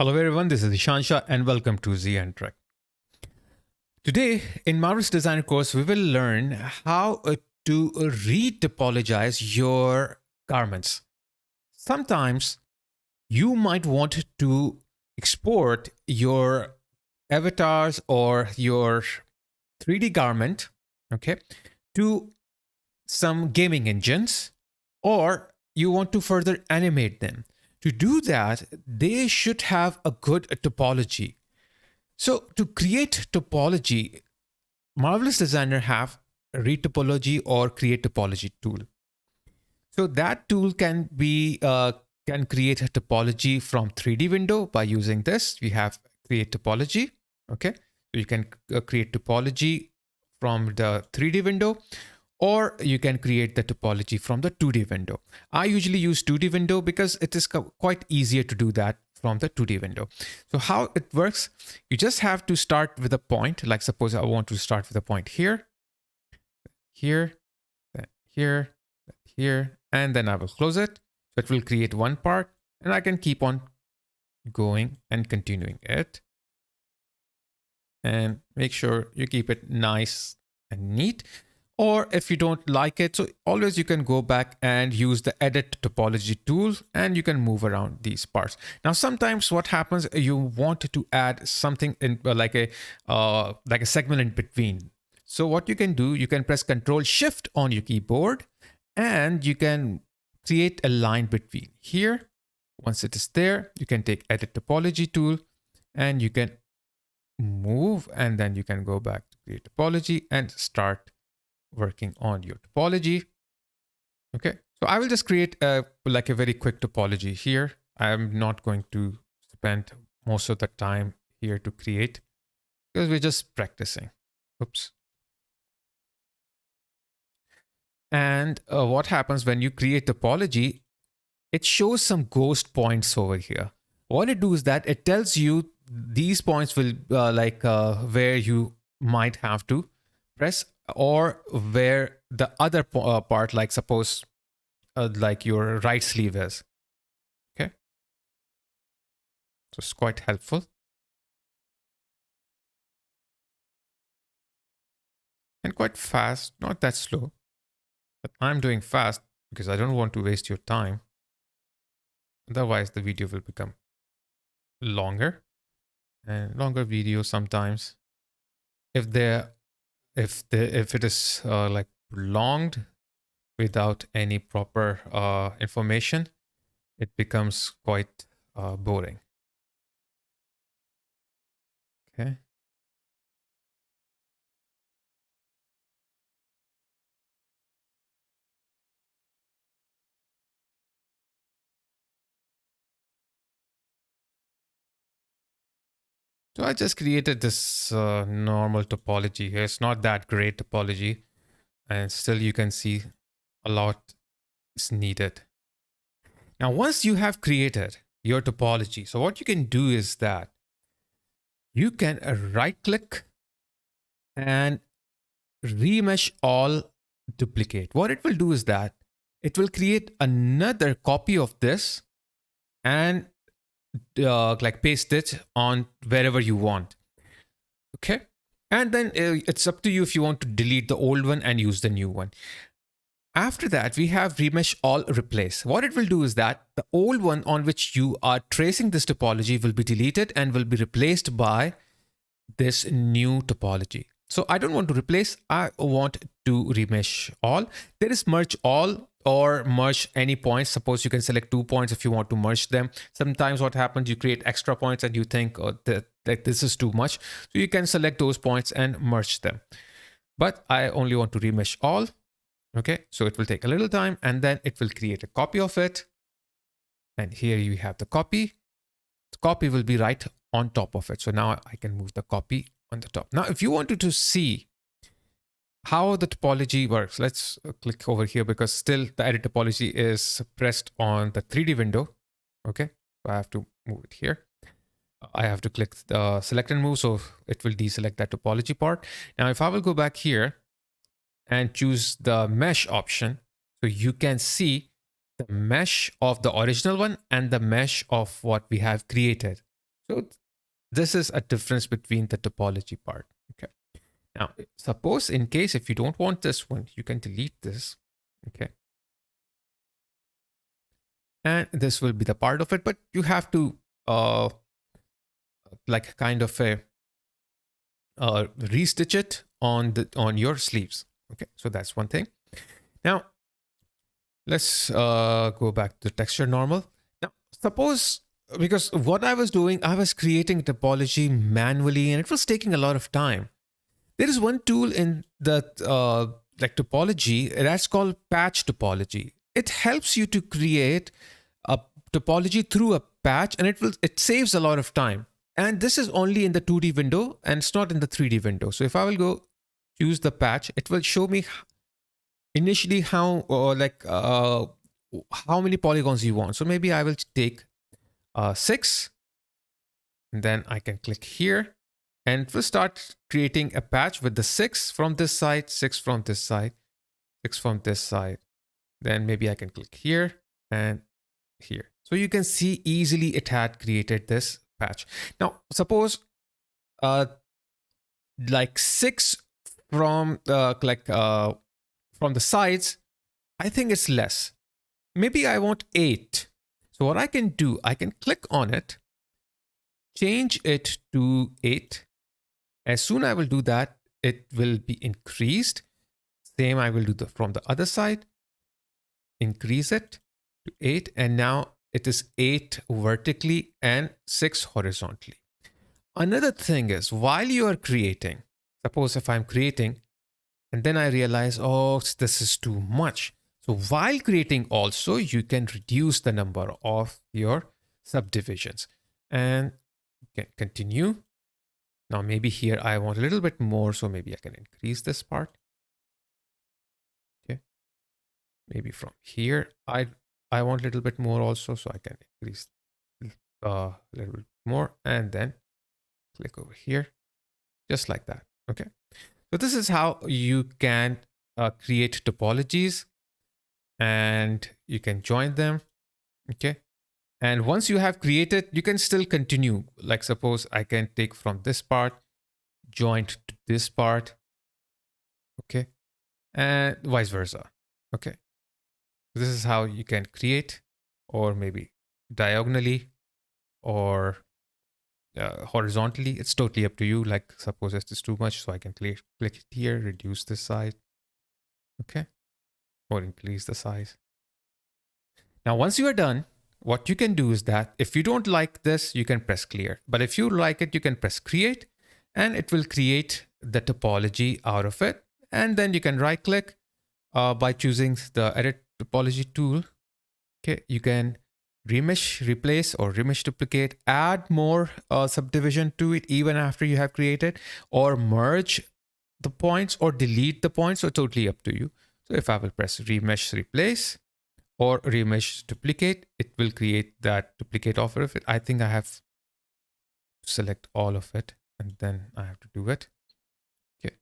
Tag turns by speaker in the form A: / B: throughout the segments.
A: Hello everyone, this is Zeeshan and welcome to Zinteractive. Today in Marvelous Designer course, we will learn how to retopologize your garments. Sometimes you might want to export your avatars or your 3D garment, okay, to some gaming engines, or you want to further animate them. To do that, they should have a good topology. So to create topology, Marvelous Designer have a retopology or create topology tool. So that tool can create a topology from 3D window by using this. We have create topology. Okay, so you can create topology from the 3D window, or you can create the topology from the 2D window. I usually use 2D window because it is quite easier to do that from the 2D window. So how it works, you just have to start with a point. Like suppose I want to start with a point here, here, then here, then here, and then I will close it. So it will create one part and I can keep on going and continuing it. And make sure you keep it nice and neat. Or if you don't like it, so always you can go back and use the edit topology tool and you can move around these parts. Now, sometimes what happens, you want to add something in like a segment in between. So what you can do, you can press Control Shift on your keyboard and you can create a line between here. Once it is there, you can take edit topology tool and you can move, and then you can go back to create topology and start working on your topology. Okay, so I will just create a very quick topology here. I'm not going to spend most of the time here to create because we're just practicing. Oops. And what happens when you create topology, it shows some ghost points over here. What it does is that it tells you these points will where you might have to press, or where the other part, like suppose like your right sleeve is. Okay, so it's quite helpful and quite fast, not that slow, but I'm doing fast because I don't want to waste your time. Otherwise the video will become longer, and longer video sometimes, if it is like prolonged without any proper information, it becomes quite boring. Okay. So I just created this normal topology here. It's not that great topology, and still you can see a lot is needed. Now, once you have created your topology, so what you can do is that you can right click and remesh all duplicate. What it will do is that it will create another copy of this and like paste it on wherever you want. Okay. And then it's up to you if you want to delete the old one and use the new one. After that, we have remesh all replace. What it will do is that the old one on which you are tracing this topology will be deleted and will be replaced by this new topology. So I don't want to replace, I want to remesh all. There is merge all or merge any points. Suppose you can select 2 points if you want to merge them. Sometimes what happens, you create extra points and you think that this is too much. So you can select those points and merge them. But I only want to remesh all. Okay, so it will take a little time and then it will create a copy of it. And here you have the copy. The copy will be right on top of it. So now I can move the copy on the top. Now, if you wanted to see how the topology works, let's click over here because still the edit topology is pressed on the 3D window. Okay, so I have to move it here. I have to click the select and move, so it will deselect that topology part. Now, if I will go back here and choose the mesh option, so you can see the mesh of the original one and the mesh of what we have created. So this is a difference between the topology part. Okay. Now, suppose in case if you don't want this one, you can delete this. Okay. And this will be the part of it, but you have to like kind of a restitch it on your sleeves. Okay, so that's one thing. Now let's go back to texture normal. Now suppose, because what I was doing, I was creating topology manually and it was taking a lot of time. There is one tool in that like topology that's called patch topology. It helps you to create a topology through a patch, and it saves a lot of time. And this is only in the 2D window and it's not in the 3D window. So if I will go choose the patch, it will show me initially how how many polygons you want. So maybe I will take 6, and then I can click here and it will start creating a patch with the 6 from this side, 6 from this side, 6 from this side. Then maybe I can click here and here. So you can see easily it had created this patch. Now, suppose like 6 from from the sides, I think it's less. Maybe I want 8. So what I can do, I can click on it, change it to 8. As soon as I will do that, it will be increased. Same I will do from the other side. Increase it to 8, and now it is 8 vertically and 6 horizontally. Another thing is, while you are creating, suppose if I'm creating and then I realize, oh, this is too much. So while creating also, you can reduce the number of your subdivisions and you can continue. Now maybe here I want a little bit more, so maybe I can increase this part. Okay. Maybe from here, I want a little bit more also, so I can increase a little bit more and then click over here, just like that. Okay. So this is how you can create topologies and you can join them. Okay. And once you have created, you can still continue. Like suppose I can take from this part, joint to this part. Okay. And vice versa. Okay. This is how you can create, or maybe diagonally or horizontally. It's totally up to you. Like suppose this is too much, so I can click it here, reduce this size. Okay. Or increase the size. Now, once you are done, what you can do is that if you don't like this, you can press clear. But if you like it, you can press create and it will create the topology out of it. And then you can right click by choosing the edit topology tool. Okay, you can remesh, replace, or remesh duplicate, add more subdivision to it even after you have created, or merge the points or delete the points. So totally up to you. So if I will press remesh, replace, or remesh duplicate, it will create that duplicate of it. I think I have to select all of it and then I have to do it. Okay.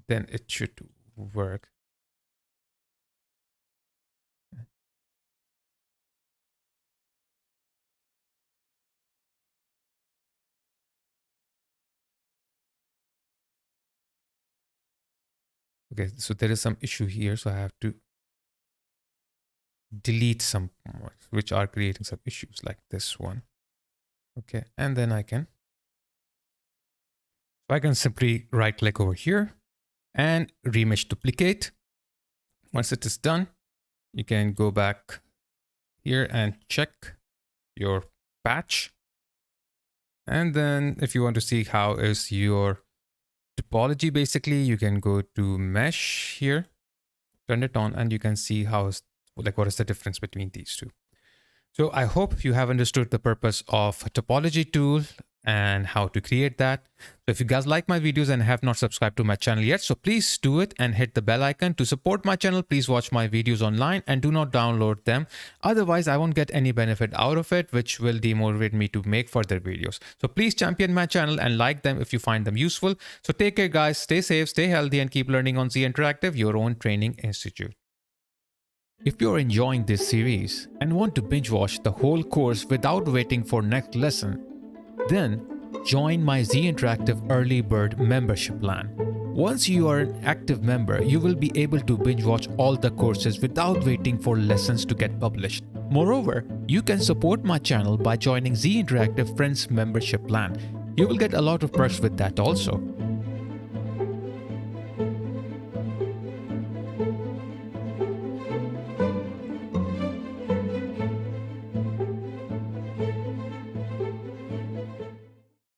A: Then it should work. Okay, so there is some issue here, so I have to delete some which are creating some issues, like this one. Okay, and then I can simply right click over here and remesh duplicate. Once it is done, you can go back here and check your patch. And then if you want to see how is your topology, basically you can go to mesh here, turn it on, and you can see how is, like, what is the difference between these two. So I hope you have understood the purpose of a topology tool and how to create that. So if you guys like my videos and have not subscribed to my channel yet, so please do it and hit the bell icon. To support my channel, please watch my videos online and do not download them. Otherwise, I won't get any benefit out of it, which will demotivate me to make further videos. So please champion my channel and like them if you find them useful. So take care, guys. Stay safe, stay healthy, and keep learning on Zinteractive, your own training institute. If you're enjoying this series and want to binge watch the whole course without waiting for next lesson, then join my Zinteractive Early Bird membership plan. Once you are an active member, you will be able to binge watch all the courses without waiting for lessons to get published. Moreover, you can support my channel by joining Zinteractive Friends membership plan. You will get a lot of perks with that also.